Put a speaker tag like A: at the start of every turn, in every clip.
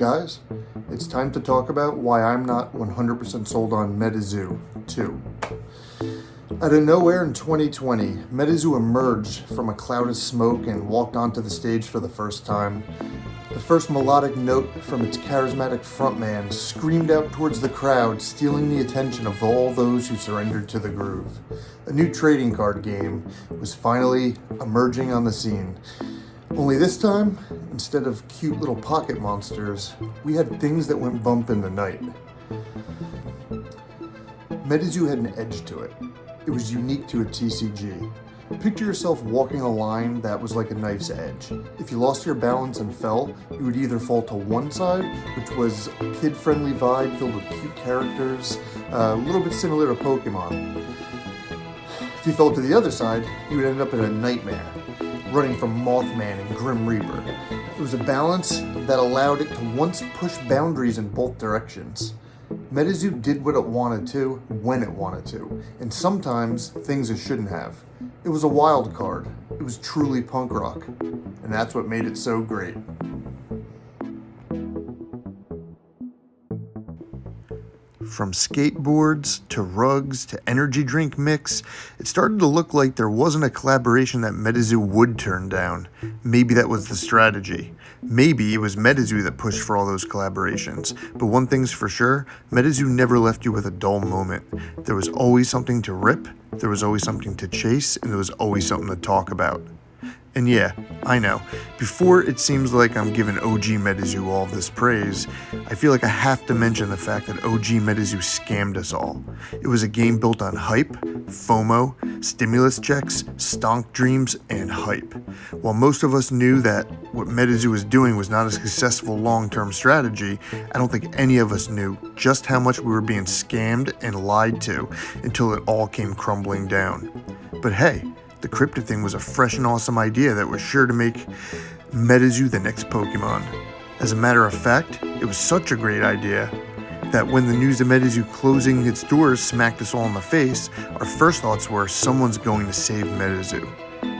A: guys? It's time to talk about why I'm not 100% sold on MetaZoo 2. Out of nowhere in 2020, MetaZoo emerged from a cloud of smoke and walked onto the stage for the first time. The first melodic note from its charismatic frontman screamed out towards the crowd, stealing the attention of all those who surrendered to the groove. A new trading card game was finally emerging on the scene. Only this time, instead of cute little pocket monsters, we had things that went bump in the night. MetaZoo had an edge to it. It was unique to a TCG. Picture yourself walking a line that was like a knife's edge. If you lost your balance and fell, you would either fall to one side, which was a kid-friendly vibe filled with cute characters, a little bit similar to Pokemon. If you fell to the other side, you would end up in a nightmare, running from Mothman and Grim Reaper. It was a balance that allowed it to once push boundaries in both directions. MetaZoo did what it wanted to, when it wanted to, and sometimes things it shouldn't have. It was a wild card. It was truly punk rock, and that's what made it so great. From skateboards to rugs to energy drink mix, it started to look like there wasn't a collaboration that MetaZoo would turn down. Maybe that was the strategy. Maybe it was MetaZoo that pushed for all those collaborations. But one thing's for sure, MetaZoo never left you with a dull moment. There was always something to rip, there was always something to chase, and there was always something to talk about. And yeah, I know, before it seems like I'm giving OG MetaZoo all of this praise, I feel like I have to mention the fact that OG MetaZoo scammed us all. It was a game built on hype, FOMO, stimulus checks, stonk dreams, and hype. While most of us knew that what MetaZoo was doing was not a successful long-term strategy, I don't think any of us knew just how much we were being scammed and lied to until it all came crumbling down. But hey, the cryptid thing was a fresh and awesome idea that was sure to make MetaZoo the next Pokemon. As a matter of fact, it was such a great idea that when the news of MetaZoo closing its doors smacked us all in the face, our first thoughts were someone's going to save MetaZoo.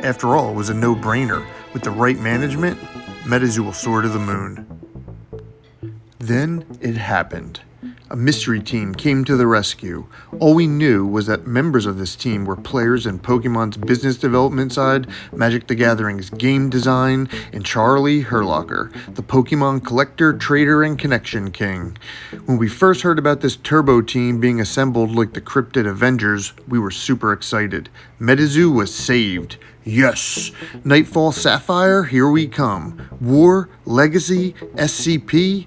A: After all, it was a no-brainer. With the right management, MetaZoo will soar to the moon. Then it happened. A mystery team came to the rescue. All we knew was that members of this team were players in Pokemon's business development side, Magic the Gathering's game design, and Charlie Herlocker, the Pokemon collector, trader, and connection king. When we first heard about this turbo team being assembled like the Cryptid Avengers, we were super excited. MetaZoo was saved. Yes! Nightfall Sapphire, here we come. War, Legacy, SCP,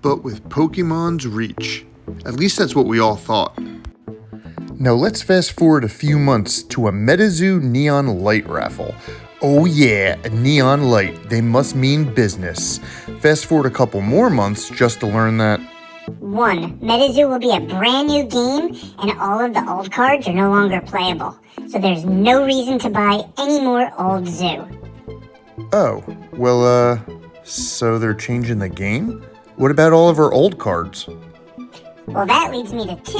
A: but with Pokemon's reach. At least that's what we all thought. Now let's fast forward a few months to a MetaZoo Neon Light raffle. Oh yeah, a neon light. They must mean business. Fast forward a couple more months just to learn that
B: 1. MetaZoo will be a brand new game, and all of the old cards are no longer playable. So there's no reason to buy any more old Zoo.
A: Oh, well, so they're changing the game? What about all of our old cards?
B: Well, that leads me to 2.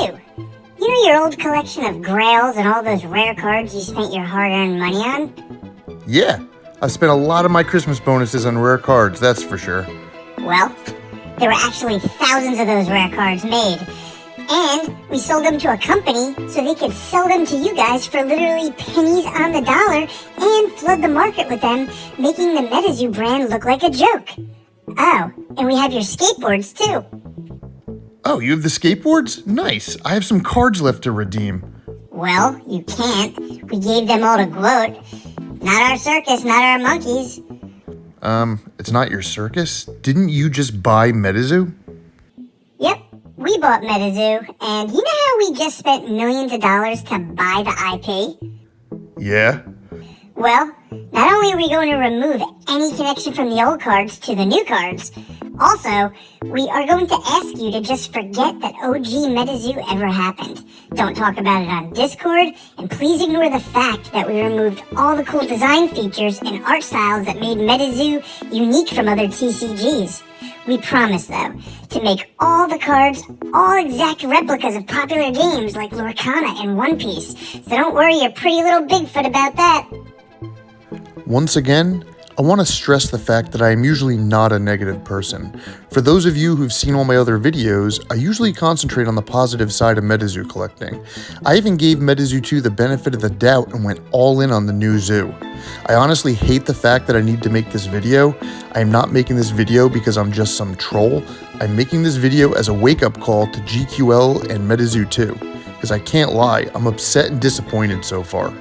B: You know your old collection of grails and all those rare cards you spent your hard-earned money on?
A: Yeah, I've spent a lot of my Christmas bonuses on rare cards, that's for sure.
B: Well, there were actually thousands of those rare cards made. And we sold them to a company so they could sell them to you guys for literally pennies on the dollar and flood the market with them, making the MetaZoo brand look like a joke. Oh, and we have your skateboards too.
A: Oh, you have the skateboards? Nice. I have some cards left to redeem.
B: Well, you can't. We gave them all to Gloat. Not our circus, not our monkeys.
A: It's not your circus? Didn't you just buy MetaZoo?
B: Yep, we bought MetaZoo, and you know how we just spent millions of dollars to buy the IP?
A: Yeah.
B: Well, not only are we going to remove any connection from the old cards to the new cards, also, we are going to ask you to just forget that OG MetaZoo ever happened. Don't talk about it on Discord, and please ignore the fact that we removed all the cool design features and art styles that made MetaZoo unique from other TCGs. We promise, though, to make all the cards all exact replicas of popular games like Lorcana and One Piece, so don't worry your pretty little Bigfoot about that.
A: Once again, I want to stress the fact that I am usually not a negative person. For those of you who've seen all my other videos, I usually concentrate on the positive side of MetaZoo collecting. I even gave MetaZoo 2 the benefit of the doubt and went all in on the new zoo. I honestly hate the fact that I need to make this video. I am not making this video because I'm just some troll. I'm making this video as a wake-up call to GQL and MetaZoo 2. Because I can't lie, I'm upset and disappointed so far.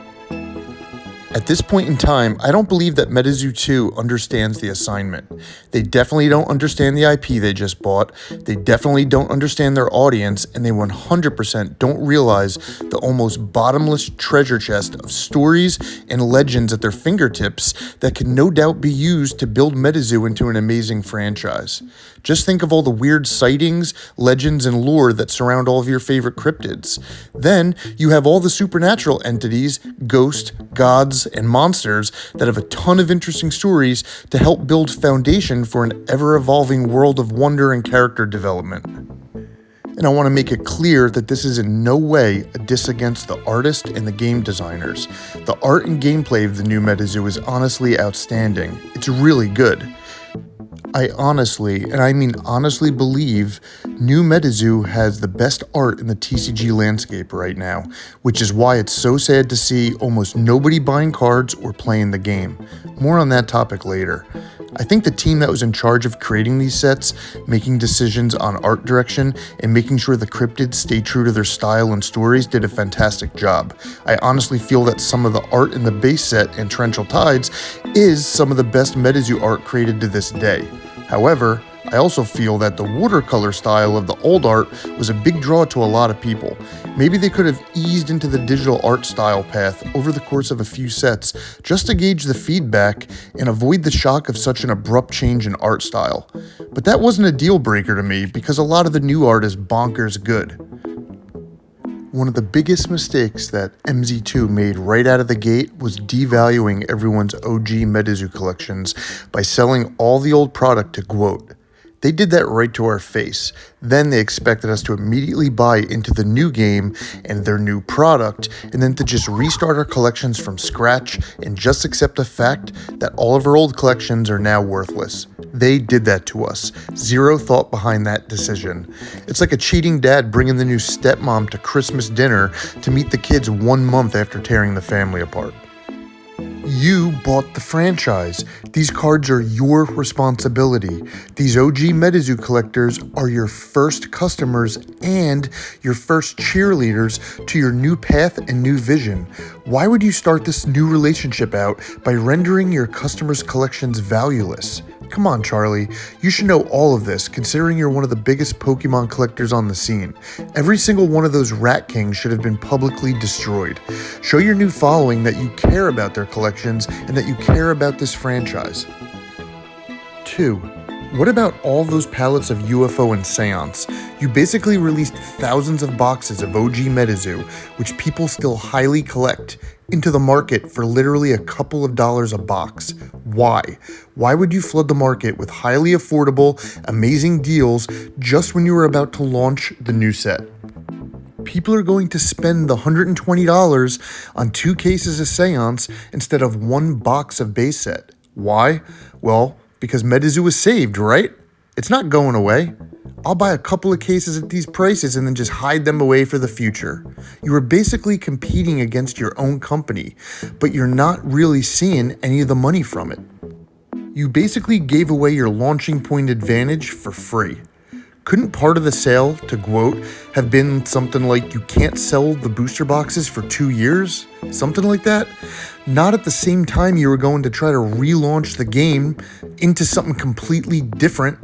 A: At this point in time, I don't believe that MetaZoo 2 understands the assignment. They definitely don't understand the IP they just bought, they definitely don't understand their audience, and they 100% don't realize the almost bottomless treasure chest of stories and legends at their fingertips that can no doubt be used to build MetaZoo into an amazing franchise. Just think of all the weird sightings, legends, and lore that surround all of your favorite cryptids. Then, you have all the supernatural entities, ghosts, gods, and monsters that have a ton of interesting stories to help build foundation for an ever-evolving world of wonder and character development. And I want to make it clear that this is in no way a diss against the artist and the game designers. The art and gameplay of the new MetaZoo is honestly outstanding. It's really good. I honestly, and I mean honestly, believe new MetaZoo has the best art in the TCG landscape right now, which is why it's so sad to see almost nobody buying cards or playing the game. More on that topic later. I think the team that was in charge of creating these sets, making decisions on art direction, and making sure the cryptids stay true to their style and stories did a fantastic job. I honestly feel that some of the art in the base set and Torrential Tides is some of the best MetaZoo art created to this day. However, I also feel that the watercolor style of the old art was a big draw to a lot of people. Maybe they could have eased into the digital art style path over the course of a few sets just to gauge the feedback and avoid the shock of such an abrupt change in art style. But that wasn't a deal breaker to me because a lot of the new art is bonkers good. One of the biggest mistakes that MZ2 made right out of the gate was devaluing everyone's OG MetaZoo collections by selling all the old product to Quote. They did that right to our face. Then they expected us to immediately buy into the new game and their new product, and then to just restart our collections from scratch and just accept the fact that all of our old collections are now worthless. They did that to us. Zero thought behind that decision. It's like a cheating dad bringing the new stepmom to Christmas dinner to meet the kids 1 month after tearing the family apart. You bought the franchise. These cards are your responsibility. These OG MetaZoo collectors are your first customers and your first cheerleaders to your new path and new vision. Why would you start this new relationship out by rendering your customers' collections valueless? Come on, Charlie. You should know all of this, considering you're one of the biggest Pokemon collectors on the scene. Every single one of those Rat Kings should have been publicly destroyed. Show your new following that you care about their collections and that you care about this franchise. 2. What about all those pallets of UFO and Seance? You basically released thousands of boxes of OG MetaZoo, which people still highly collect, into the market for literally a couple of dollars a box. Why? Why would you flood the market with highly affordable, amazing deals just when you were about to launch the new set? People are going to spend the $120 on 2 cases of Seance instead of 1 box of base set. Why? Well, because MetaZoo is saved, right? It's not going away. I'll buy a couple of cases at these prices and then just hide them away for the future. You are basically competing against your own company, but you're not really seeing any of the money from it. You basically gave away your launching point advantage for free. Couldn't part of the sale to Quote have been something like you can't sell the booster boxes for 2 years? Something like that? Not at the same time you were going to try to relaunch the game into something completely different.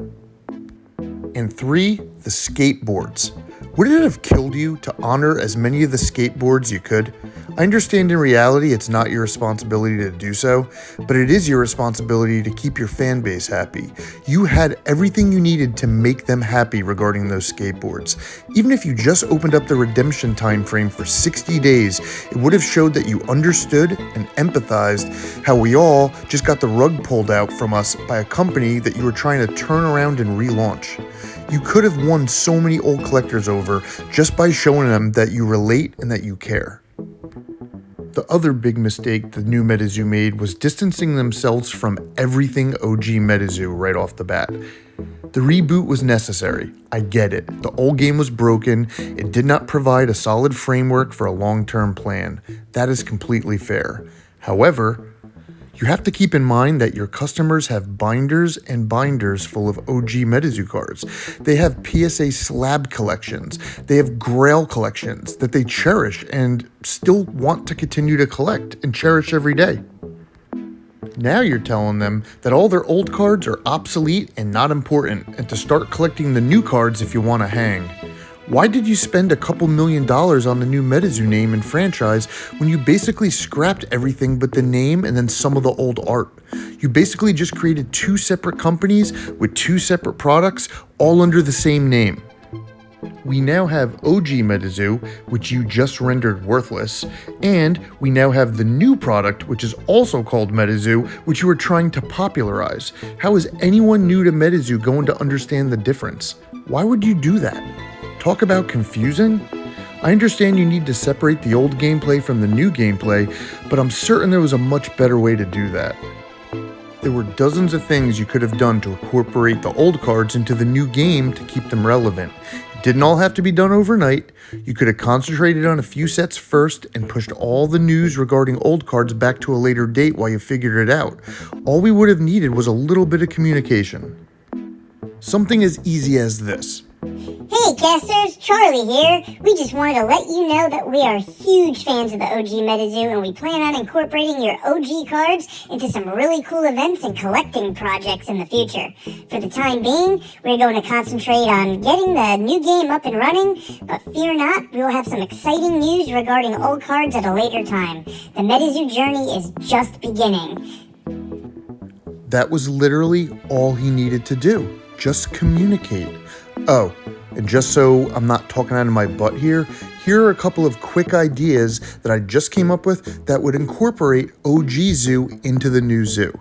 A: And 3, the skateboards. Would it have killed you to honor as many of the skateboards you could? I understand in reality it's not your responsibility to do so, but it is your responsibility to keep your fan base happy. You had everything you needed to make them happy regarding those skateboards. Even if you just opened up the redemption time frame for 60 days, it would have showed that you understood and empathized how we all just got the rug pulled out from us by a company that you were trying to turn around and relaunch. You could have won so many old collectors over just by showing them that you relate and that you care. The other big mistake the new MetaZoo made was distancing themselves from everything OG MetaZoo right off the bat. The reboot was necessary. I get it. The old game was broken. It did not provide a solid framework for a long-term plan. That is completely fair. However, you have to keep in mind that your customers have binders and binders full of OG MetaZoo cards. They have PSA slab collections. They have Grail collections that they cherish and still want to continue to collect and cherish every day. Now you're telling them that all their old cards are obsolete and not important, and to start collecting the new cards if you want to hang. Why did you spend a couple $1 million on the new MetaZoo name and franchise when you basically scrapped everything but the name and then some of the old art? You basically just created two separate companies with two separate products all under the same name. We now have OG MetaZoo, which you just rendered worthless, and we now have the new product, which is also called MetaZoo, which you are trying to popularize. How is anyone new to MetaZoo going to understand the difference? Why would you do that? Talk about confusing? I understand you need to separate the old gameplay from the new gameplay, but I'm certain there was a much better way to do that. There were dozens of things you could have done to incorporate the old cards into the new game to keep them relevant. It didn't all have to be done overnight. You could have concentrated on a few sets first and pushed all the news regarding old cards back to a later date while you figured it out. All we would have needed was a little bit of communication. Something as easy as this.
B: Hey casters, Charlie here. We just wanted to let you know that we are huge fans of the OG MetaZoo and we plan on incorporating your OG cards into some really cool events and collecting projects in the future. For the time being, we're going to concentrate on getting the new game up and running, but fear not, we will have some exciting news regarding old cards at a later time. The MetaZoo journey is just beginning.
A: That was literally all he needed to do. Just communicate. Oh, and just so I'm not talking out of my butt here are a couple of quick ideas that I just came up with that would incorporate OG Zoo into the new zoo.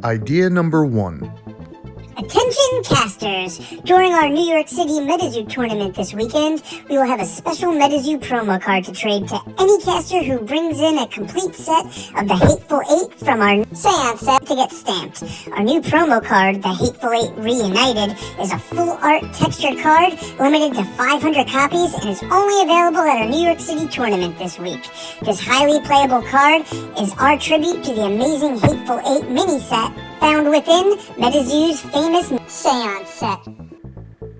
A: Idea number 1.
B: Attention casters! During our New York City MetaZoo tournament this weekend, we will have a special MetaZoo promo card to trade to any caster who brings in a complete set of the Hateful Eight from our Seance set to get stamped. Our new promo card, the Hateful Eight Reunited, is a full art textured card, limited to 500 copies, and is only available at our New York City tournament this week. This highly playable card is our tribute to the amazing Hateful Eight mini set found within MetaZoo's famous Seance set.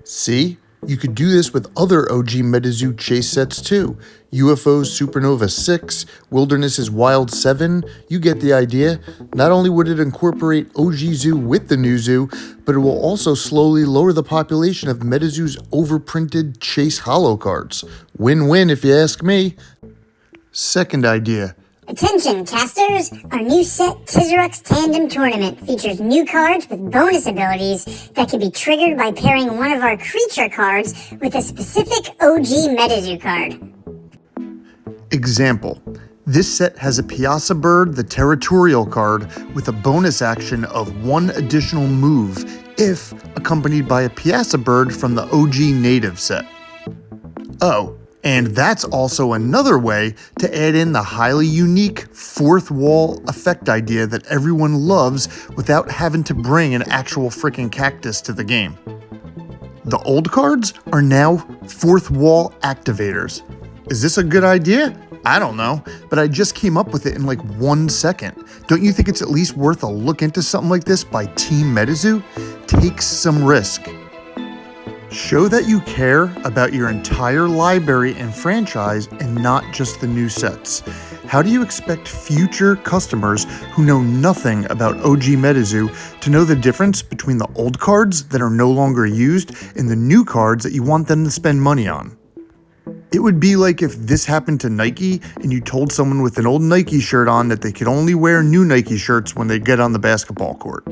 A: See? You could do this with other OG MetaZoo chase sets too. UFO's Supernova 6, Wilderness's Wild 7, you get the idea. Not only would it incorporate OG Zoo with the new zoo, but it will also slowly lower the population of MetaZoo's overprinted chase holo cards. Win-win if you ask me. Second idea.
B: Attention casters! Our new set Tizerux Tandem Tournament features new cards with bonus abilities that can be triggered by pairing one of our creature cards with a specific OG MetaZoo card.
A: Example. This set has a Piazza Bird, the Territorial card, with a bonus action of one additional move if accompanied by a Piazza Bird from the OG Native set. Oh. And that's also another way to add in the highly unique fourth wall effect idea that everyone loves without having to bring an actual freaking cactus to the game. The old cards are now fourth wall activators. Is this a good idea? I don't know, but I just came up with it in like 1 second. Don't you think it's at least worth a look into something like this by Team MetaZoo? Take some risk. Show that you care about your entire library and franchise and not just the new sets. How do you expect future customers who know nothing about OG MetaZoo to know the difference between the old cards that are no longer used and the new cards that you want them to spend money on? It would be like if this happened to Nike and you told someone with an old Nike shirt on that they could only wear new Nike shirts when they get on the basketball court.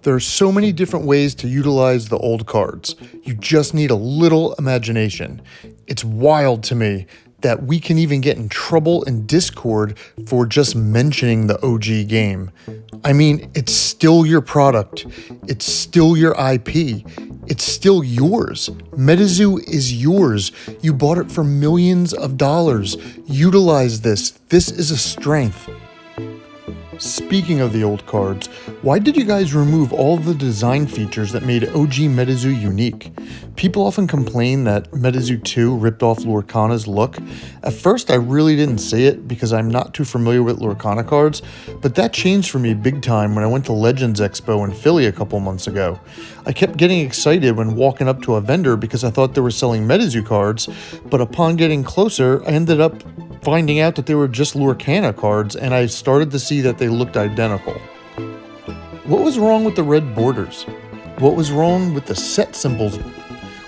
A: There are so many different ways to utilize the old cards. You just need a little imagination. It's wild to me that we can even get in trouble in Discord for just mentioning the OG game. I mean, it's still your product. It's still your IP. It's still yours. MetaZoo is yours. You bought it for millions of dollars. Utilize this. This is a strength. Speaking of the old cards, why did you guys remove all the design features that made OG MetaZoo unique? People often complain that MetaZoo 2 ripped off Lorcana's look. At first I really didn't see it because I'm not too familiar with Lorcana cards, but that changed for me big time when I went to Legends Expo in Philly a couple months ago. I kept getting excited when walking up to a vendor because I thought they were selling MetaZoo cards, but upon getting closer I ended up finding out that they were just Lorcana cards, and I started to see that they looked identical. What was wrong with the red borders? What was wrong with the set symbols?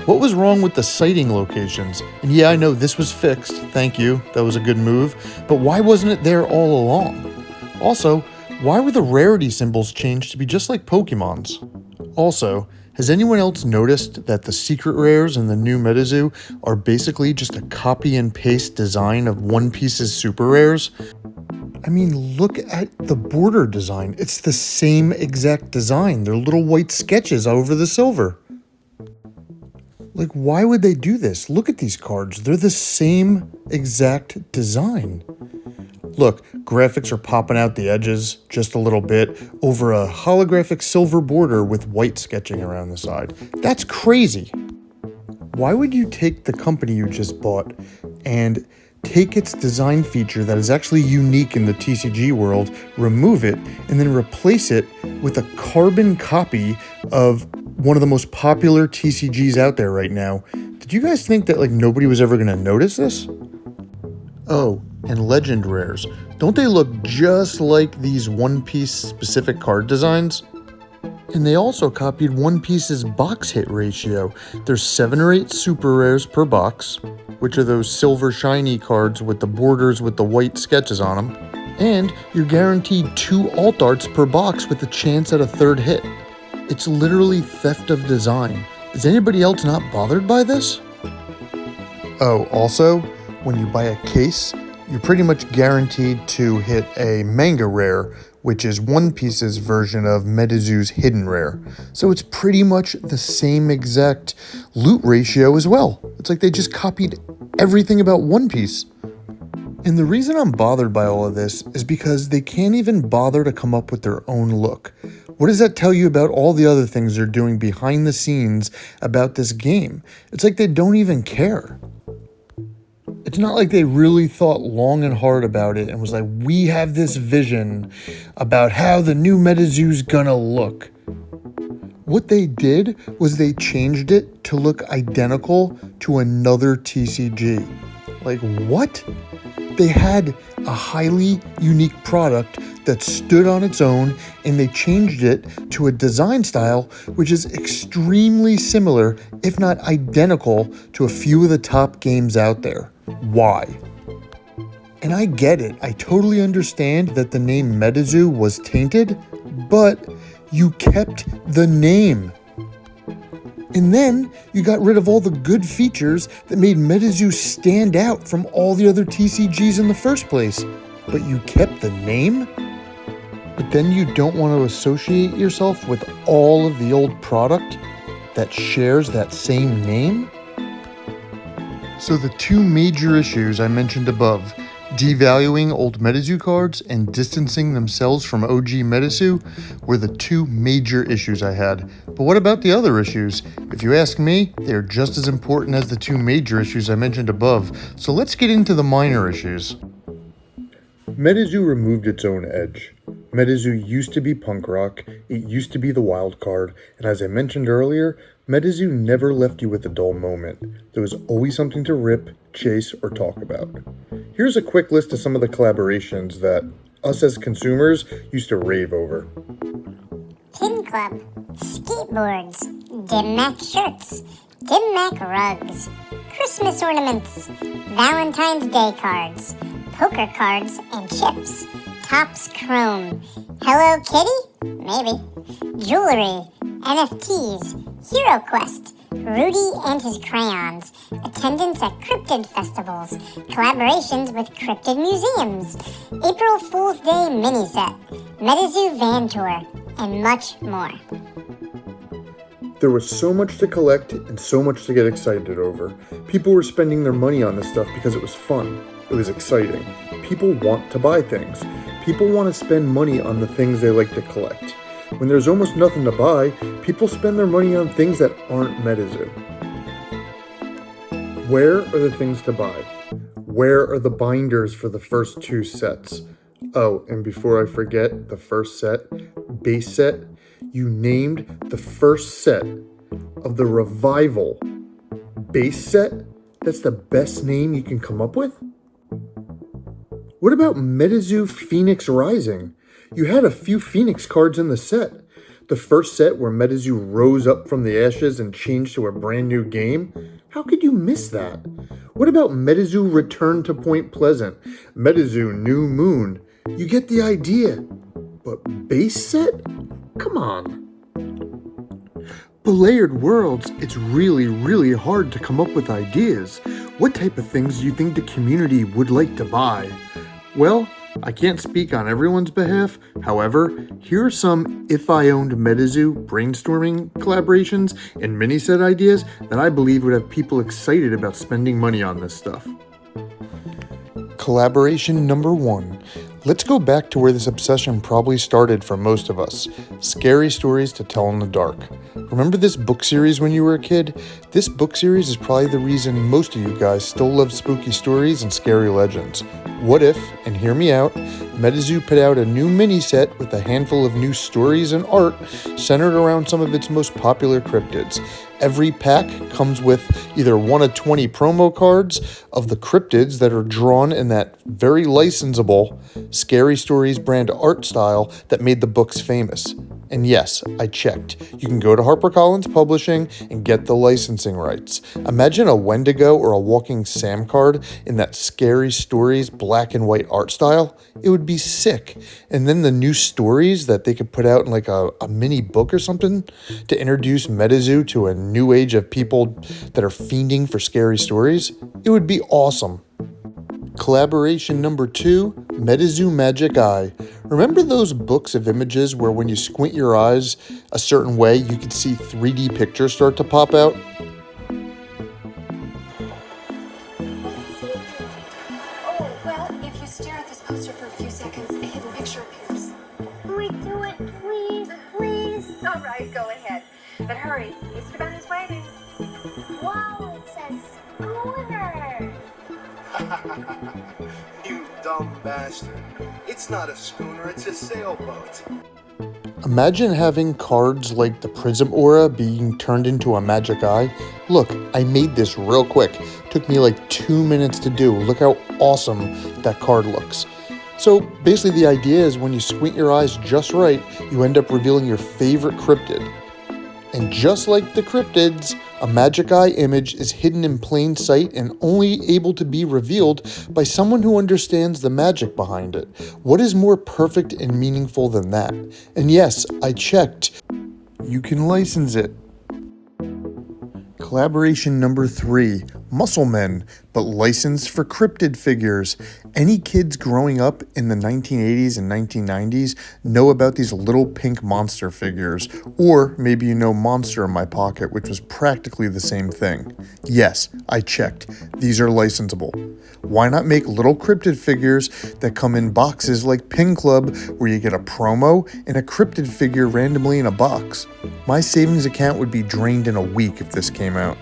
A: What was wrong with the sighting locations? And yeah, I know this was fixed, thank you, that was a good move, but why wasn't it there all along? Also, why were the rarity symbols changed to be just like Pokemon's? Also, has anyone else noticed that the secret rares in the new MetaZoo are basically just a copy and paste design of One Piece's super rares? I mean, look at the border design. It's the same exact design. They're little white sketches over the silver. Like, why would they do this? Look at these cards. They're the same exact design. Look, graphics are popping out the edges just a little bit over a holographic silver border with white sketching around the side. That's crazy. Why would you take the company you just bought and take its design feature that is actually unique in the TCG world, remove it, and then replace it with a carbon copy of one of the most popular TCGs out there right now? Did you guys think that nobody was ever going to notice this? Oh, and legend rares. Don't they look just like these One Piece specific card designs? And they also copied One Piece's box hit ratio. There's 7 or 8 super rares per box, which are those silver shiny cards with the borders with the white sketches on them. And you're guaranteed 2 alt arts per box with a chance at a 3rd hit. It's literally theft of design. Is anybody else not bothered by this? Oh, also, when you buy a case, you're pretty much guaranteed to hit a manga rare, which is One Piece's version of MetaZoo's hidden rare. So it's pretty much the same exact loot ratio as well. It's like they just copied everything about One Piece. And the reason I'm bothered by all of this is because they can't even bother to come up with their own look. What does that tell you about all the other things they're doing behind the scenes about this game? It's like they don't even care. It's not like they really thought long and hard about it and was like, we have this vision about how the new MetaZoo's gonna look. What they did was they changed it to look identical to another TCG. Like, what? They had a highly unique product that stood on its own, and they changed it to a design style which is extremely similar, if not identical, to a few of the top games out there. Why? And I get it. I totally understand that the name MetaZoo was tainted, but you kept the name. And then you got rid of all the good features that made MetaZoo stand out from all the other TCGs in the first place. But you kept the name? But then you don't want to associate yourself with all of the old product that shares that same name? So the 2 major issues I mentioned above, devaluing old MetaZoo cards and distancing themselves from OG MetaZoo, were the 2 major issues I had. But what about the other issues? If you ask me, they're just as important as the 2 major issues I mentioned above. So let's get into the minor issues. MetaZoo removed its own edge. MetaZoo used to be punk rock, it used to be the wild card, and as I mentioned earlier, MetaZoo never left you with a dull moment. There was always something to rip, chase, or talk about. Here's a quick list of some of the collaborations that us as consumers used to rave over.
B: Pin Club, skateboards, Dim Mac shirts, Dim Mac rugs, Christmas ornaments, Valentine's Day cards, poker cards and chips, Topps Chrome, Hello Kitty? Maybe. Jewelry, NFTs, Hero Quest, Rudy and his crayons, attendance at cryptid festivals, collaborations with cryptid museums, April Fool's Day mini-set, MetaZoo Van Tour, and much more.
A: There was so much to collect and so much to get excited over. People were spending their money on this stuff because it was fun. It was exciting. People want to buy things. People want to spend money on the things they like to collect. When there's almost nothing to buy, people spend their money on things that aren't MetaZoo. Where are the things to buy? Where are the binders for the first 2 sets? Oh, and before I forget, the first set, base set, you named the first set of the Revival base set? That's the best name you can come up with? What about MetaZoo Phoenix Rising? You had a few Phoenix cards in the set. The first set where MetaZoo rose up from the ashes and changed to a brand new game? How could you miss that? What about MetaZoo Return to Point Pleasant? MetaZoo New Moon? You get the idea. But base set? Come on. Belayered Worlds, it's really hard to come up with ideas. What type of things do you think the community would like to buy? Well, I can't speak on everyone's behalf. However, here are some if I owned MetaZoo brainstorming collaborations and mini set ideas that I believe would have people excited about spending money on this stuff. Collaboration number 1. Let's go back to where this obsession probably started for most of us. Scary stories to tell in the dark. Remember this book series when you were a kid? This book series is probably the reason most of you guys still love spooky stories and scary legends. What if, and hear me out, MetaZoo put out a new mini set with a handful of new stories and art centered around some of its most popular cryptids. Every pack comes with either 1 of 20 promo cards of the cryptids that are drawn in that very licensable Scary Stories brand art style that made the books famous. And yes, I checked. You can go to HarperCollins Publishing and get the licensing rights. Imagine a Wendigo or a Walking Sam card in that Scary Stories black and white art style. It would be sick. And then the new stories that they could put out in like a mini book or something to introduce MetaZoo to a new age of people that are fiending for scary stories. It would be awesome. Collaboration number 2, MetaZoo Magic Eye. Remember those books of images where when you squint your eyes a certain way, you could see 3D pictures start to pop out?
C: Oh, well, if you stare at this poster for a few seconds, a hidden picture appears.
B: Can we do it, please? Please?
C: All right, go ahead. But hurry, Mr. Ben is waiting.
B: Whoa, it says schooner.
D: You dumb bastard. It's not a schooner, it's a sailboat.
A: Imagine having cards like the Prism Aura being turned into a magic eye. Look, I made this real quick. Took me like 2 minutes to do. Look how awesome that card looks. So basically the idea is when you squint your eyes just right, you end up revealing your favorite cryptid. And just like the cryptids, a magic eye image is hidden in plain sight and only able to be revealed by someone who understands the magic behind it. What is more perfect and meaningful than that? And yes, I checked. You can license it. Collaboration number 3, Muscle Men, but licensed for cryptid figures. Any kids growing up in the 1980s and 1990s know about these little pink monster figures, or maybe you know Monster in My Pocket, which was practically the same thing. Yes, I checked. These are licensable. Why not make little cryptid figures that come in boxes like Pin Club, where you get a promo and a cryptid figure randomly in a box? My savings account would be drained in a week if this came out.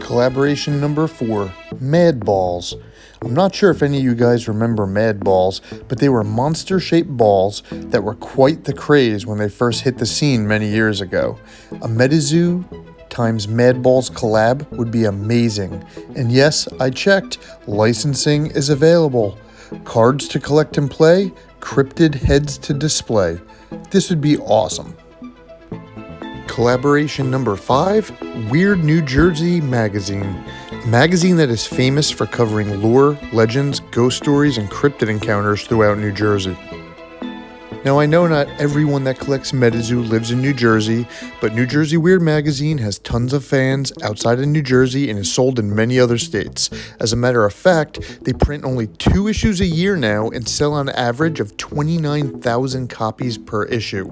A: Collaboration number 4, Mad Balls. I'm not sure if any of you guys remember Mad Balls, but they were monster-shaped balls that were quite the craze when they first hit the scene many years ago. A MetaZoo times Mad Balls collab would be amazing. And yes, I checked. Licensing is available. Cards to collect and play, cryptid heads to display. This would be awesome. Collaboration number 5, Weird New Jersey Magazine. A magazine that is famous for covering lore, legends, ghost stories, and cryptid encounters throughout New Jersey. Now, I know not everyone that collects MetaZoo lives in New Jersey, but New Jersey Weird Magazine has tons of fans outside of New Jersey and is sold in many other states. As a matter of fact, they print only 2 issues a year now and sell on average of 29,000 copies per issue.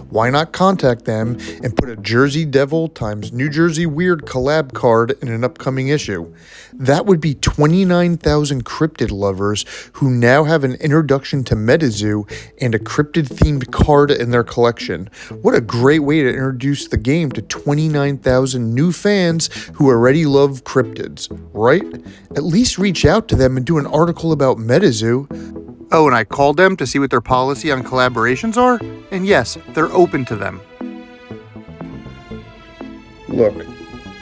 A: Why not contact them and put a Jersey Devil times New Jersey Weird collab card in an upcoming issue? That would be 29,000 cryptid lovers who now have an introduction to MetaZoo and a cryptid-themed card in their collection. What a great way to introduce the game to 29,000 new fans who already love cryptids, right? At least reach out to them and do an article about MetaZoo. Oh, and I called them to see what their policy on collaborations are, and yes, they're open to them. Look,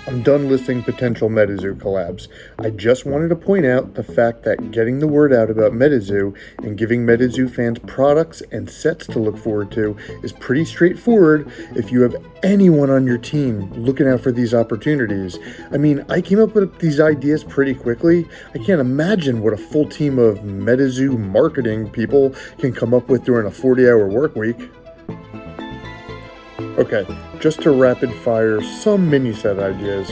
A: I'm done listing potential MetaZoo collabs. I just wanted to point out the fact that getting the word out about MetaZoo and giving MetaZoo fans products and sets to look forward to is pretty straightforward if you have anyone on your team looking out for these opportunities. I mean, I came up with these ideas pretty quickly. I can't imagine what a full team of MetaZoo marketing people can come up with during a 40-hour work week. Okay, just to rapid fire some mini set ideas.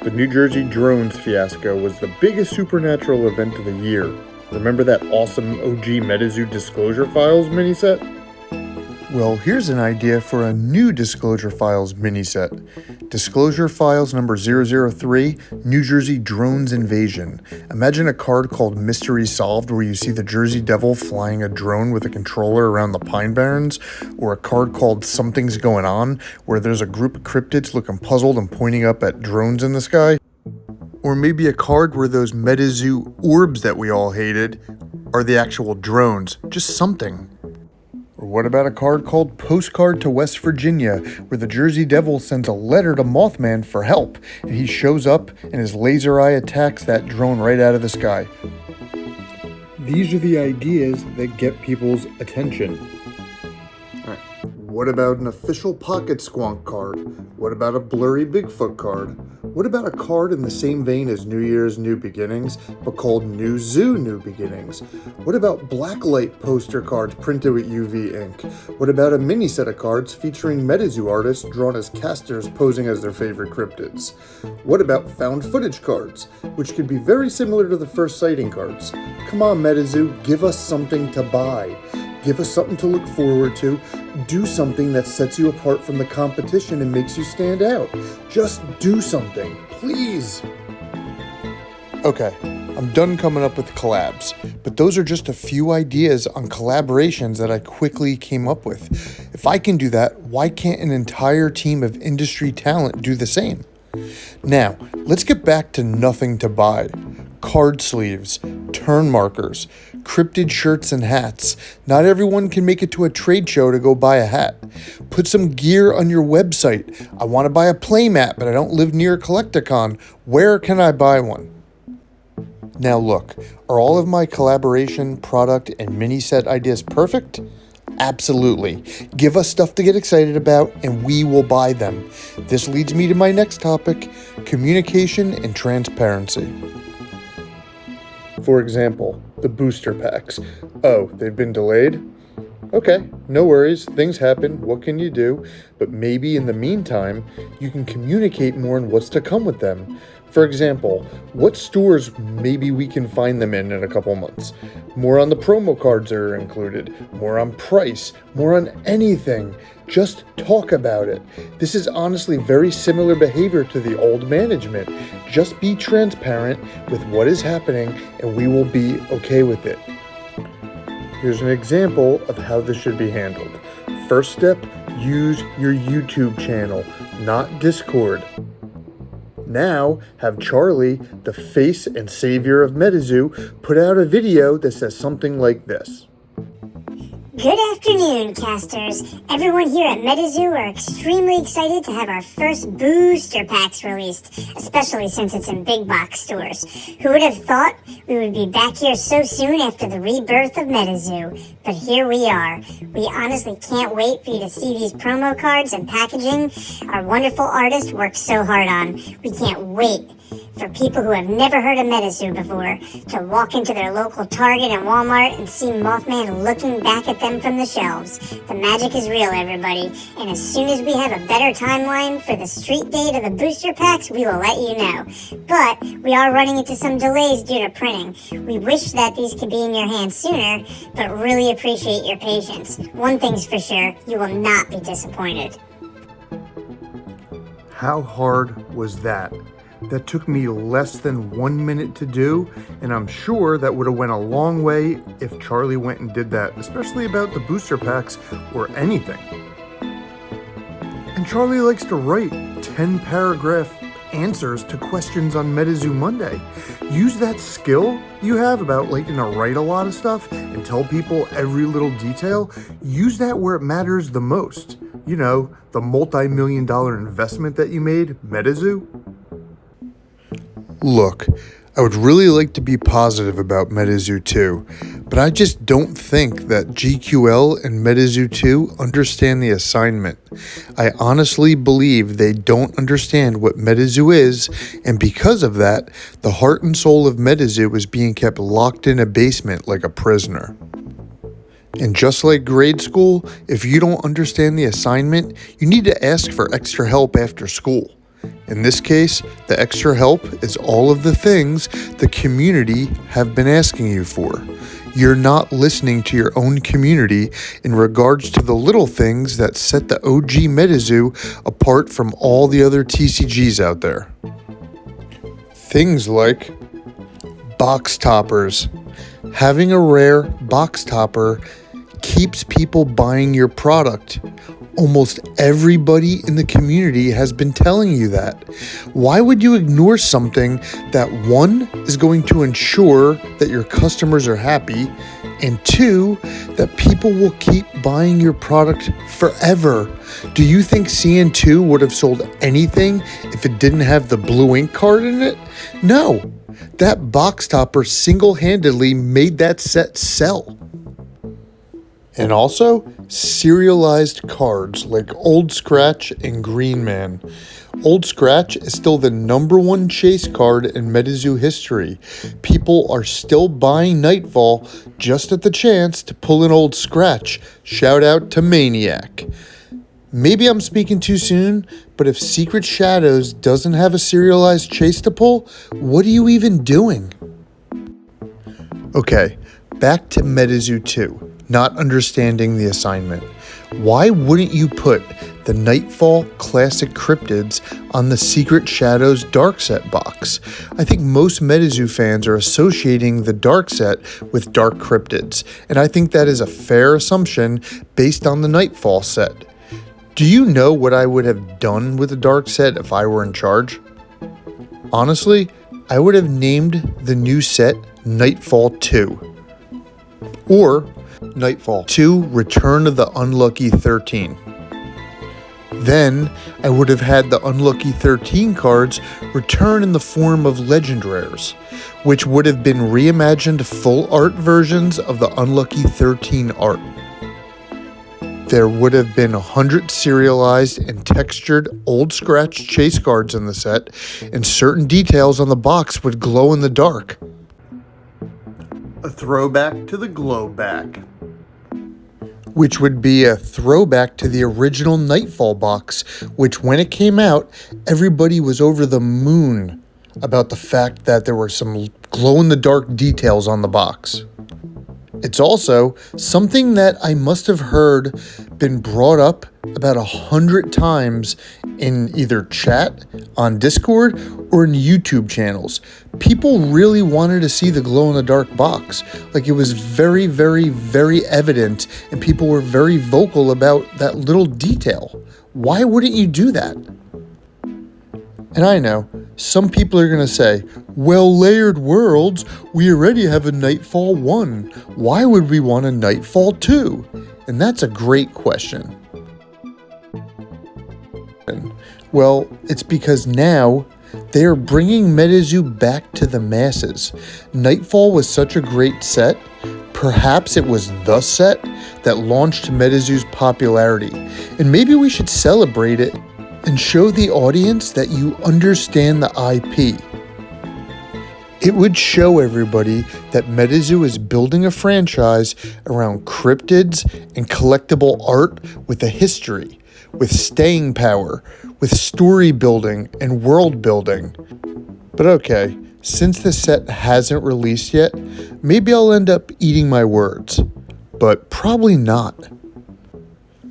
A: The New Jersey drones fiasco was the biggest supernatural event of the year. Remember that awesome OG MetaZoo Disclosure Files mini set? Well, here's an idea for a new Disclosure Files mini set. Disclosure Files number 003, New Jersey Drones Invasion. Imagine a card called Mystery Solved where you see the Jersey Devil flying a drone with a controller around the Pine Barrens, or a card called Something's Going On where there's a group of cryptids looking puzzled and pointing up at drones in the sky. Or maybe a card where those MetaZoo orbs that we all hated are the actual drones. Just something. Or what about a card called Postcard to West Virginia, where the Jersey Devil sends a letter to Mothman for help, and he shows up and his laser eye attacks that drone right out of the sky. These are the ideas that get people's attention. Alright, what about an official Pocket Squonk card? What about a blurry Bigfoot card? What about a card in the same vein as New Year's New Beginnings, but called New Zoo New Beginnings? What about blacklight poster cards printed with UV ink? What about a mini set of cards featuring MetaZoo artists drawn as casters posing as their favorite cryptids? What about found footage cards, which could be very similar to the first sighting cards? Come on, MetaZoo, give us something to buy. Give us something to look forward to. Do something that sets you apart from the competition and makes you stand out. Just do something, please. Okay, I'm done coming up with collabs, but those are just a few ideas on collaborations that I quickly came up with. If I can do that, why can't an entire team of industry talent do the same? Now, let's get back to nothing to buy. Card sleeves, turn markers, cryptid shirts and hats. Not everyone can make it to a trade show to go buy a hat. Put some gear on your website. I want to buy a playmat, but I don't live near a Collecticon. Where can I buy one? Now look, are all of my collaboration, product, and mini set ideas perfect? Absolutely. Give us stuff to get excited about and we will buy them. This leads me to my next topic, communication and transparency. For example, the booster packs. Oh, they've been delayed? Okay, no worries, things happen, what can you do? But maybe in the meantime, you can communicate more on what's to come with them. For example, what stores maybe we can find them in a couple months? More on the promo cards that are included, more on price, more on anything. Just talk about it. This is honestly very similar behavior to the old management. Just be transparent with what is happening and we will be okay with it. Here's an example of how this should be handled. First step, use your YouTube channel, not Discord. Now, have Charlie, the face and savior of MetaZoo, put out a video that says something like this.
B: Good afternoon, casters. Everyone here at MetaZoo are extremely excited to have our first booster packs released, especially since it's in big box stores. Who would have thought we would be back here so soon after the rebirth of MetaZoo? But here we are. We honestly can't wait for you to see these promo cards and packaging our wonderful artist worked so hard on. We can't wait for people who have never heard of MetaZoo before to walk into their local Target and Walmart and see Mothman looking back at them from the shelves. The magic is real, everybody, and as soon as we have a better timeline for the street date of the booster packs, we will let you know. But we are running into some delays due to printing. We wish that these could be in your hands sooner, but really appreciate your patience. One thing's for sure, you will not be disappointed.
A: How hard was that? That took me less than 1 minute to do, and I'm sure that would have went a long way if Charlie went and did that, especially about the booster packs or anything. And Charlie likes to write 10-paragraph answers to questions on MetaZoo Monday. Use that skill you have about liking to write a lot of stuff and tell people every little detail. Use that where it matters the most. You know, the multi-million-dollar investment that you made, MetaZoo. Look, I would really like to be positive about MetaZoo 2, but I just don't think that GQL and MetaZoo 2 understand the assignment. I honestly believe they don't understand what MetaZoo is, and because of that, the heart and soul of MetaZoo is being kept locked in a basement like a prisoner. And just like grade school, if you don't understand the assignment, you need to ask for extra help after school. In this case, the extra help is all of the things the community have been asking you for. You're not listening to your own community in regards to the little things that set the OG MetaZoo apart from all the other TCGs out there. Things like box toppers. Having a rare box topper keeps people buying your product. Almost everybody in the community has been telling you that. Why would you ignore something that, one, is going to ensure that your customers are happy, and two, that people will keep buying your product forever? Do you think CN2 would have sold anything if it didn't have the blue ink card in it? No. That box topper single-handedly made that set sell. And also, serialized cards like Old Scratch and Green Man. Old Scratch is still the #1 chase card in MetaZoo history. People are still buying Nightfall just at the chance to pull an Old Scratch. Shout out to Maniac. Maybe I'm speaking too soon, but if Secret Shadows doesn't have a serialized chase to pull, what are you even doing? Okay, back to MetaZoo 2. Not understanding the assignment. Why wouldn't you put the Nightfall Classic Cryptids on the Secret Shadows Dark Set box? I think most MetaZoo fans are associating the Dark Set with Dark Cryptids, and I think that is a fair assumption based on the Nightfall set. Do you know what I would have done with the Dark Set if I were in charge? Honestly, I would have named the new set Nightfall 2. Or Nightfall 2 Return of the Unlucky 13. Then I would have had the Unlucky 13 cards return in the form of Legend Rares, which would have been reimagined full art versions of the Unlucky 13 art. There would have been 100 serialized and textured Old Scratch chase cards in the set, and certain details on the box would glow in the dark. A throwback to the glow back, which would be a throwback to the original Nightfall box, which when it came out, everybody was over the moon about the fact that there were some glow-in-the-dark details on the box. It's also something that I must have heard been brought up about 100 times in either chat, on Discord, or in YouTube channels. People really wanted to see the glow-in-the-dark box. Like, it was very, very, very evident, and people were very vocal about that little detail. Why wouldn't you do that? And I know, some people are going to say, well, Layered Worlds, we already have a Nightfall 1. Why would we want a Nightfall 2? And that's a great question. Well, it's because now they are bringing MetaZoo back to the masses. Nightfall was such a great set. Perhaps it was the set that launched MetaZoo's popularity. And maybe we should celebrate it and show the audience that you understand the IP. It would show everybody that MetaZoo is building a franchise around cryptids and collectible art with a history, with staying power, with story building and world building. But okay, since the set hasn't released yet, maybe I'll end up eating my words, but probably not.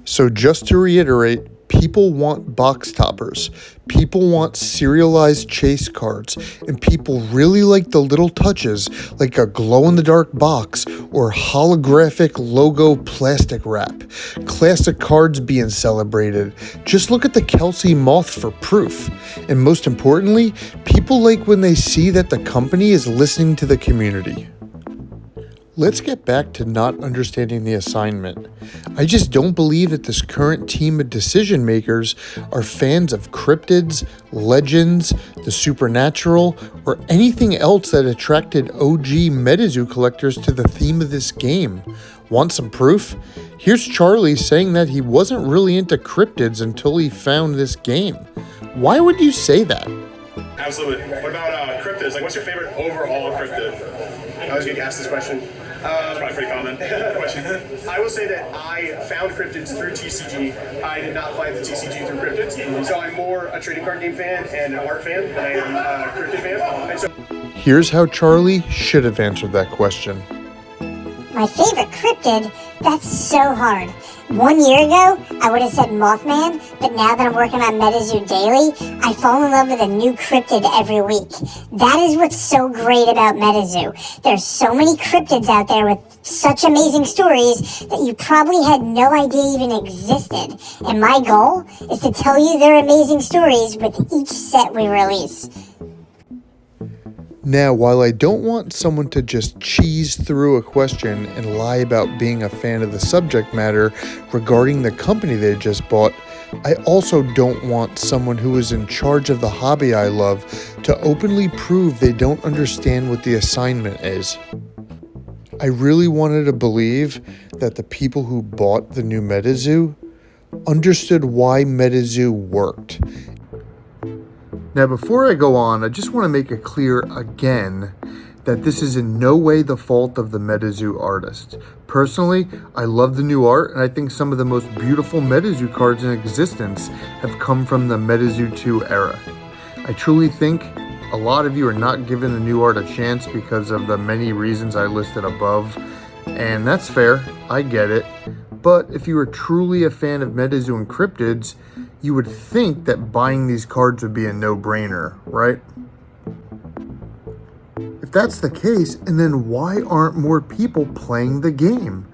A: So just to reiterate, people want box toppers, people want serialized chase cards, and people really like the little touches like a glow-in-the-dark box or holographic logo plastic wrap. Classic cards being celebrated. Just look at the Kelsey moth for proof. And most importantly, people like when they see that the company is listening to the community. Let's get back to not understanding the assignment. I just don't believe that this current team of decision makers are fans of cryptids, legends, the supernatural, or anything else that attracted OG MetaZoo collectors to the theme of this game. Want some proof? Here's Charlie saying that he wasn't really into cryptids until he found this game. Why would you say that?
E: Absolutely. What about cryptids? Like, what's your favorite overall cryptid? I was getting asked this question. It's probably pretty common question. I will say that I found cryptids through TCG. I did not find the TCG through cryptids. So I'm more a trading card game fan and an art fan than I am a cryptid fan. And so
A: Here's how Charlie should have answered that question.
B: My favorite cryptid? That's so hard. 1 year ago, I would have said Mothman, but now that I'm working on MetaZoo daily, I fall in love with a new cryptid every week. That is what's so great about MetaZoo. There's so many cryptids out there with such amazing stories that you probably had no idea even existed. And my goal is to tell you their amazing stories with each set we release.
A: Now, while I don't want someone to just cheese through a question and lie about being a fan of the subject matter regarding the company they just bought, I also don't want someone who is in charge of the hobby I love to openly prove they don't understand what the assignment is. I really wanted to believe that the people who bought the new MetaZoo understood why MetaZoo worked. Now, before I go on, I just want to make it clear again that this is in no way the fault of the MetaZoo artist. Personally, I love the new art, and I think some of the most beautiful MetaZoo cards in existence have come from the MetaZoo 2 era. I truly think a lot of you are not giving the new art a chance because of the many reasons I listed above, and that's fair, I get it. But if you are truly a fan of MetaZoo and cryptids, you would think that buying these cards would be a no-brainer, right? If that's the case, and then why aren't more people playing the game?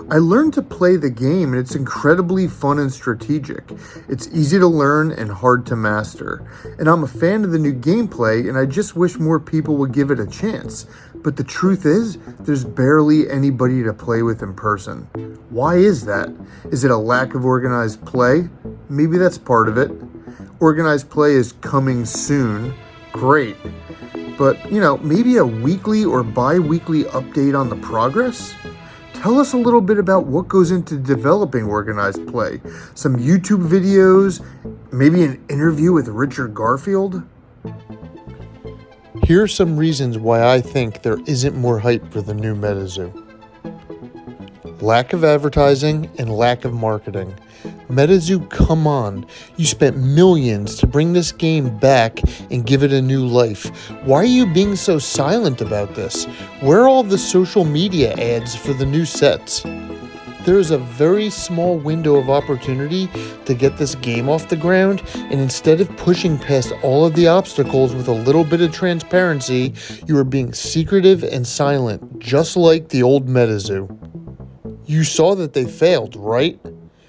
A: I learned to play the game, and it's incredibly fun and strategic. It's easy to learn and hard to master. And I'm a fan of the new gameplay, and I just wish more people would give it a chance. But the truth is, there's barely anybody to play with in person. Why is that? Is it a lack of organized play? Maybe that's part of it. Organized play is coming soon. Great. But, maybe a weekly or bi-weekly update on the progress? Tell us a little bit about what goes into developing organized play. Some YouTube videos, maybe an interview with Richard Garfield? Here are some reasons why I think there isn't more hype for the new MetaZoo. Lack of advertising and lack of marketing. MetaZoo, come on. You spent millions to bring this game back and give it a new life. Why are you being so silent about this? Where are all the social media ads for the new sets? There is a very small window of opportunity to get this game off the ground, and instead of pushing past all of the obstacles with a little bit of transparency, you are being secretive and silent, just like the old MetaZoo. You saw that they failed, right?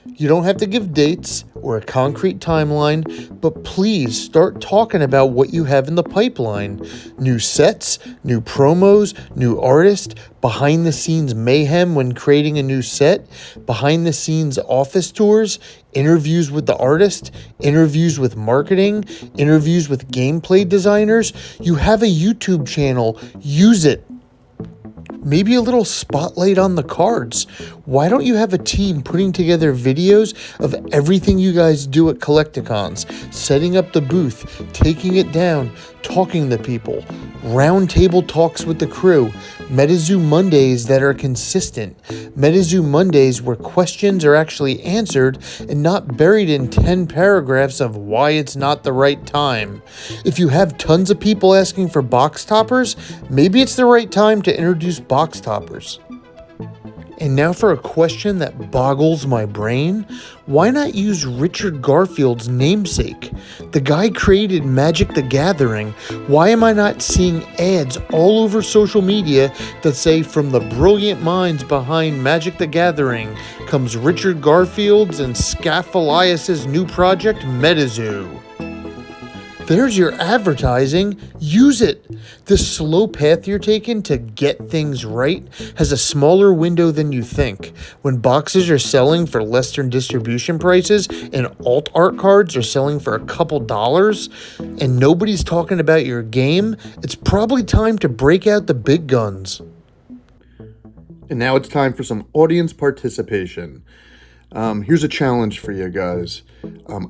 A: You don't have to give dates or a concrete timeline, but please start talking about what you have in the pipeline. New sets, new promos, new artists, behind the scenes mayhem when creating a new set, behind the scenes office tours, interviews with the artist, interviews with marketing, interviews with gameplay designers. You have a YouTube channel, use it. Maybe a little spotlight on the cards. Why don't you have a team putting together videos of everything you guys do at Collecticons, setting up the booth, taking it down, talking to people, round table talks with the crew, MetaZoo Mondays that are consistent, MetaZoo Mondays where questions are actually answered and not buried in 10 paragraphs of why it's not the right time. If you have tons of people asking for box toppers, maybe it's the right time to introduce box toppers. And now for a question that boggles my brain. Why not use Richard Garfield's namesake? The guy created Magic the Gathering. Why am I not seeing ads all over social media that say, from the brilliant minds behind Magic the Gathering comes Richard Garfield's and Scaphalias's new project, MetaZoo? There's your advertising. Use it. The slow path you're taking to get things right has a smaller window than you think. When boxes are selling for less than distribution prices and alt art cards are selling for a couple dollars and nobody's talking about your game, it's probably time to break out the big guns. And now it's time for some audience participation. Here's a challenge for you guys.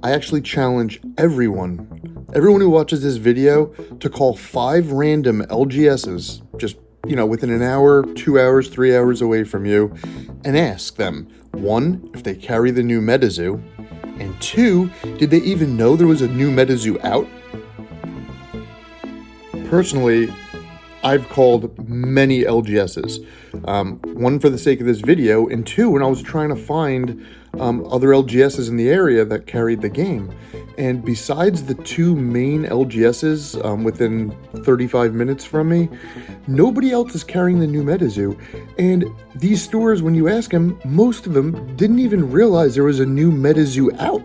A: I actually challenge everyone who watches this video to call 5 random LGSs, just, within an hour, 2 hours, 3 hours away from you, and ask them, 1, if they carry the new MetaZoo, and 2, did they even know there was a new MetaZoo out? Personally, I've called many LGSs. 1 for the sake of this video, and 2 when I was trying to find other LGSs in the area that carried the game. And besides the 2 main LGSs within 35 minutes from me, nobody else is carrying the new MetaZoo. And these stores, when you ask them, most of them didn't even realize there was a new MetaZoo out.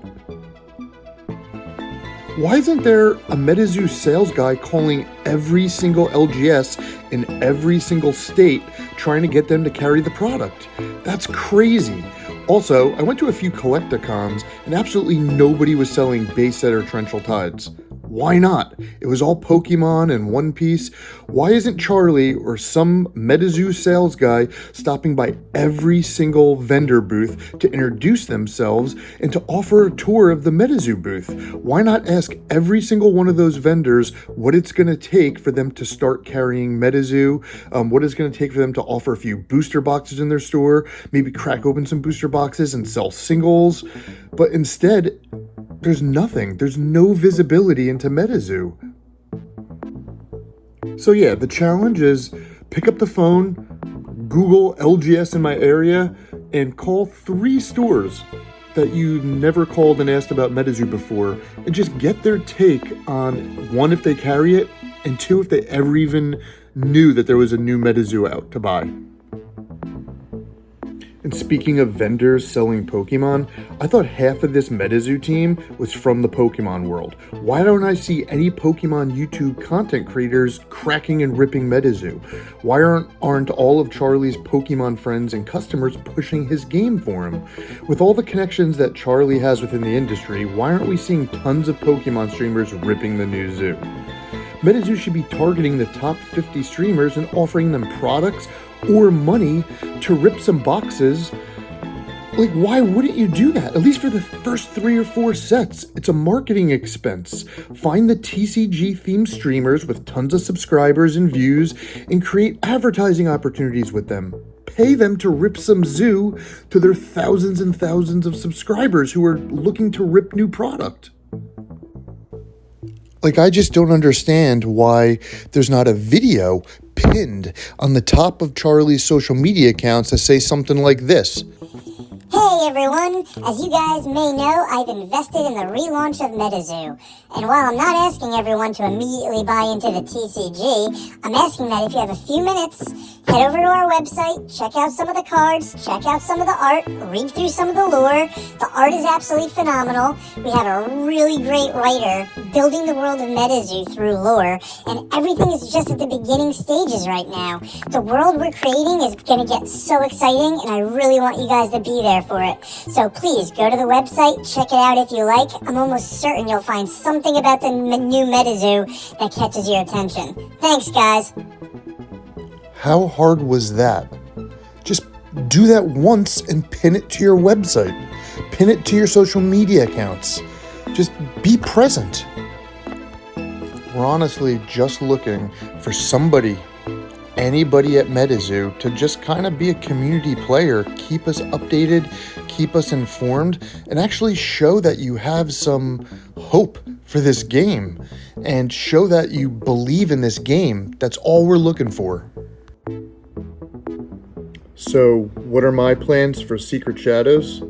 A: Why isn't there a MetaZoo sales guy calling every single LGS in every single state trying to get them to carry the product? That's crazy. Also, I went to a few Collecticons and absolutely nobody was selling base set or torrential tides. Why not? It was all Pokemon and One Piece. Why isn't Charlie or some MetaZoo sales guy stopping by every single vendor booth to introduce themselves and to offer a tour of the MetaZoo booth? Why not ask every single one of those vendors what it's going to take for them to start carrying MetaZoo, what it's going to take for them to offer a few booster boxes in their store, maybe crack open some booster boxes and sell singles? But instead, there's nothing. There's no visibility into MetaZoo. So yeah, the challenge is pick up the phone, Google LGS in my area, and call 3 stores that you never called and asked about MetaZoo before, and just get their take on 1, if they carry it, and 2, if they ever even knew that there was a new MetaZoo out to buy. And speaking of vendors selling Pokemon, I thought half of this MetaZoo team was from the Pokemon world. Why don't I see any Pokemon YouTube content creators cracking and ripping MetaZoo? Why aren't all of Charlie's Pokemon friends and customers pushing his game for him? With all the connections that Charlie has within the industry, why aren't we seeing tons of Pokemon streamers ripping the new zoo? MetaZoo should be targeting the top 50 streamers and offering them products or money to rip some boxes. Like, why wouldn't you do that? At least for the first 3 or 4 sets. It's a marketing expense. Find the TCG themed streamers with tons of subscribers and views and create advertising opportunities with them. Pay them to rip some zoo to their thousands and thousands of subscribers who are looking to rip new product. Like, I just don't understand why there's not a video pinned on the top of Charlie's social media accounts that say something like this.
B: Hey everyone, as you guys may know, I've invested in the relaunch of MetaZoo. And while I'm not asking everyone to immediately buy into the TCG, I'm asking that if you have a few minutes, head over to our website, check out some of the cards, check out some of the art, read through some of the lore. The art is absolutely phenomenal. We have a really great writer building the world of MetaZoo through lore, and everything is just at the beginning stages right now. The world we're creating is going to get so exciting, and I really want you guys to be there for it. So please go to the website, check it out if you like. I'm almost certain you'll find something about the new MetaZoo that catches your attention. Thanks, guys.
A: How hard was that? Just Do that once and pin it to your website. Pin it to your social media accounts. Just be present. We're honestly just looking for anybody at MetaZoo to just kind of be a community player, keep us updated, keep us informed, and actually show that you have some hope for this game and show that you believe in this game. That's all we're looking for. So, what are my plans for Secret Shadows?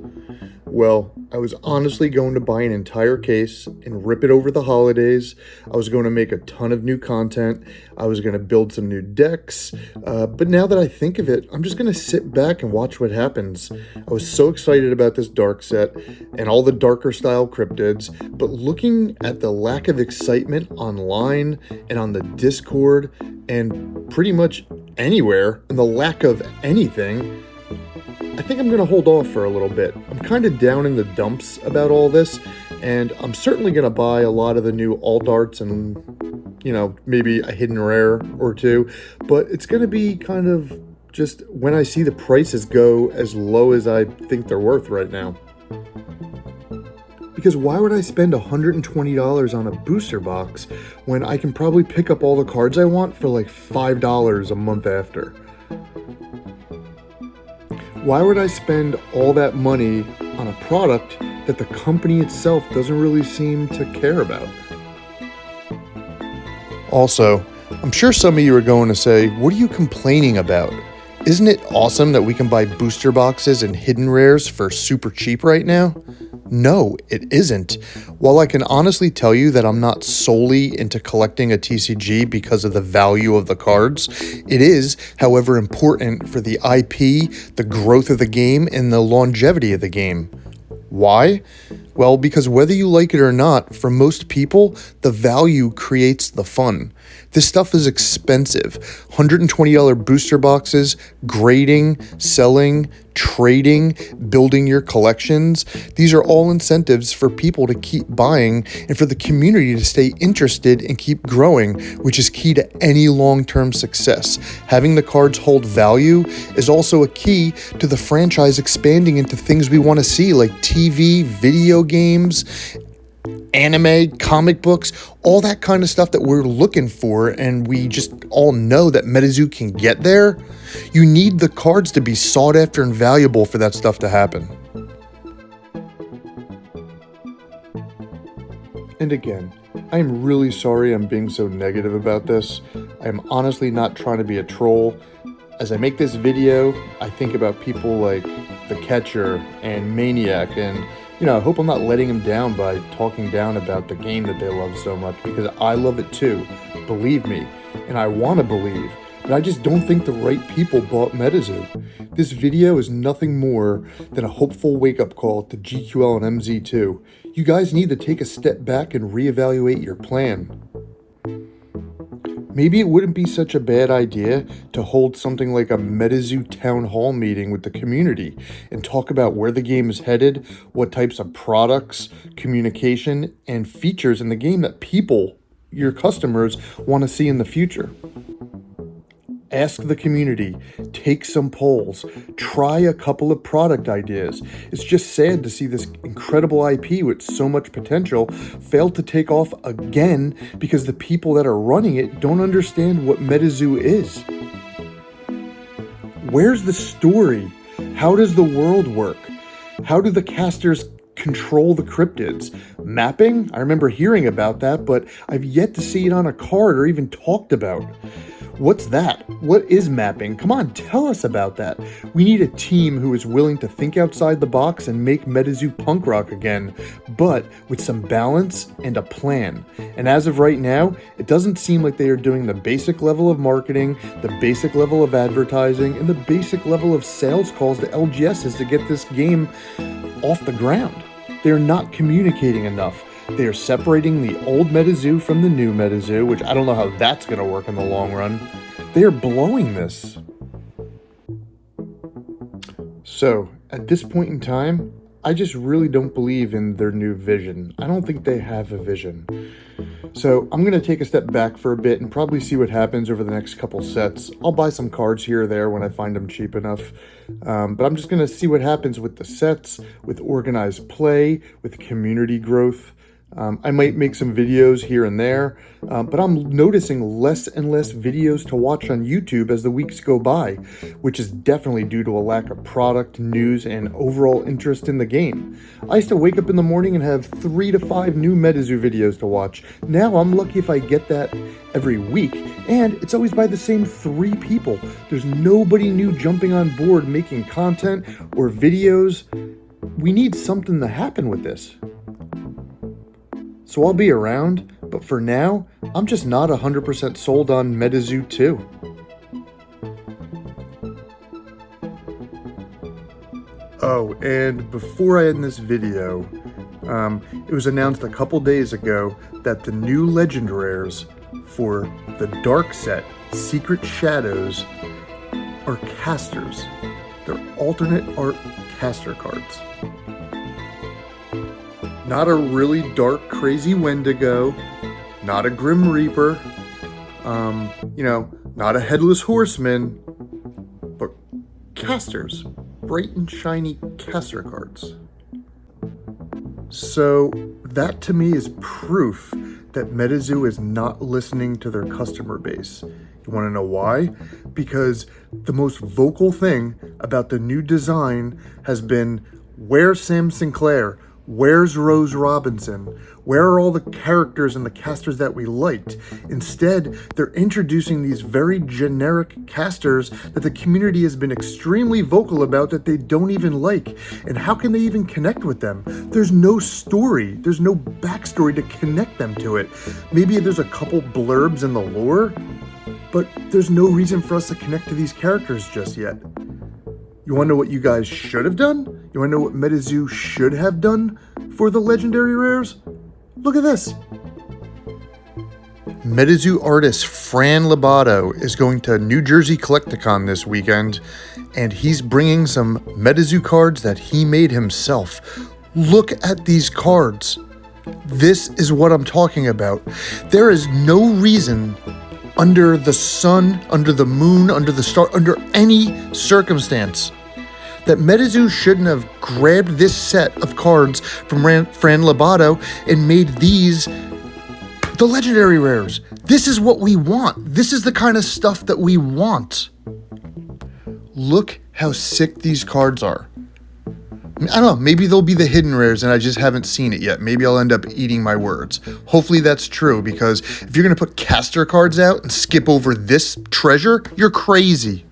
A: Well, I was honestly going to buy an entire case and rip it over the holidays. I was going to make a ton of new content. I was going to build some new decks. But now that I think of it, I'm just going to sit back and watch what happens. I was so excited about this dark set and all the darker style cryptids, but looking at the lack of excitement online and on the Discord and pretty much anywhere, and the lack of anything, I think I'm going to hold off for a little bit. I'm kind of down in the dumps about all this, and I'm certainly going to buy a lot of the new alt arts and, maybe a hidden rare or two, but it's going to be kind of just when I see the prices go as low as I think they're worth right now. Because why would I spend $120 on a booster box when I can probably pick up all the cards I want for like $5 a month after? Why would I spend all that money on a product that the company itself doesn't really seem to care about? Also, I'm sure some of you are going to say, what are you complaining about? Isn't it awesome that we can buy booster boxes and hidden rares for super cheap right now? No, it isn't. While I can honestly tell you that I'm not solely into collecting a TCG because of the value of the cards, it is, however, important for the IP, the growth of the game, and the longevity of the game. Why? Well, because whether you like it or not, for most people, the value creates the fun. This stuff is expensive. $120 booster boxes, grading, selling, trading, building your collections. These are all incentives for people to keep buying and for the community to stay interested and keep growing, which is key to any long-term success. Having the cards hold value is also a key to the franchise expanding into things we want to see, like TV, video games, anime, comic books, all that kind of stuff that we're looking for, and we just all know that MetaZoo can get there. You need the cards to be sought after and valuable for that stuff to happen. And again, I am really sorry I'm being so negative about this. I am honestly not trying to be a troll. As I make this video, I think about people like The Catcher and Maniac, and I hope I'm not letting them down by talking down about the game that they love so much, because I love it too, believe me, and I want to believe, but I just don't think the right people bought MetaZoo. This video is nothing more than a hopeful wake-up call to GQL and MZ2. You guys need to take a step back and reevaluate your plan. Maybe it wouldn't be such a bad idea to hold something like a MetaZoo town hall meeting with the community and talk about where the game is headed, what types of products, communication, and features in the game that people, your customers, want to see in the future. Ask the community, take some polls, try a couple of product ideas. It's just sad to see this incredible IP with so much potential fail to take off again because the people that are running it don't understand what MetaZoo is. Where's the story? How does the world work? How do the casters control the cryptids? Mapping? I remember hearing about that, but I've yet to see it on a card or even talked about. What's that? What is mapping? Come on, tell us about that. We need a team who is willing to think outside the box and make MetaZoo punk rock again, but with some balance and a plan. And as of right now, it doesn't seem like they are doing the basic level of marketing, the basic level of advertising, and the basic level of sales calls to LGSs to get this game off the ground. They're not communicating enough. They are separating the old MetaZoo from the new MetaZoo, which I don't know how that's going to work in the long run. They are blowing this. So, at this point in time, I just really don't believe in their new vision. I don't think they have a vision. So I'm going to take a step back for a bit and probably see what happens over the next couple sets. I'll buy some cards here or there when I find them cheap enough. But I'm just going to see what happens with the sets, with organized play, with community growth. I might make some videos here and there, but I'm noticing less and less videos to watch on YouTube as the weeks go by, which is definitely due to a lack of product, news, and overall interest in the game. I used to wake up in the morning and have 3 to 5 new MetaZoo videos to watch. Now I'm lucky if I get that every week, and it's always by the same 3 people. There's nobody new jumping on board making content or videos. We need something to happen with this. So I'll be around, but for now, I'm just not 100% sold on MetaZoo 2. Oh, and before I end this video, it was announced a couple days ago that the new legend rares for the Dark set, Secret Shadows, are casters. They're alternate art caster cards. Not a really dark, crazy Wendigo, not a Grim Reaper, not a Headless Horseman, but casters. Bright and shiny caster cards. So that to me is proof that MetaZoo is not listening to their customer base. You want to know why? Because the most vocal thing about the new design has been, where's Sam Sinclair? Where's Rose Robinson? Where are all the characters and the casters that we liked? Instead, they're introducing these very generic casters that the community has been extremely vocal about that they don't even like. And how can they even connect with them? There's no story. There's no backstory to connect them to it. Maybe there's a couple blurbs in the lore, but there's no reason for us to connect to these characters just yet. You want to know what you guys should have done? You want to know what MetaZoo should have done for the legendary rares? Look at this. MetaZoo artist Fran Lobato is going to New Jersey Collecticon this weekend, and he's bringing some MetaZoo cards that he made himself. Look at these cards. This is what I'm talking about. There is no reason under the sun, under the moon, under the star, under any circumstance that MetaZoo shouldn't have grabbed this set of cards from Fran Lobato and made these the legendary rares. This is what we want. This is the kind of stuff that we want. Look how sick these cards are. I don't know, maybe they'll be the hidden rares and I just haven't seen it yet. Maybe I'll end up eating my words. Hopefully that's true, because if you're going to put caster cards out and skip over this treasure, you're crazy.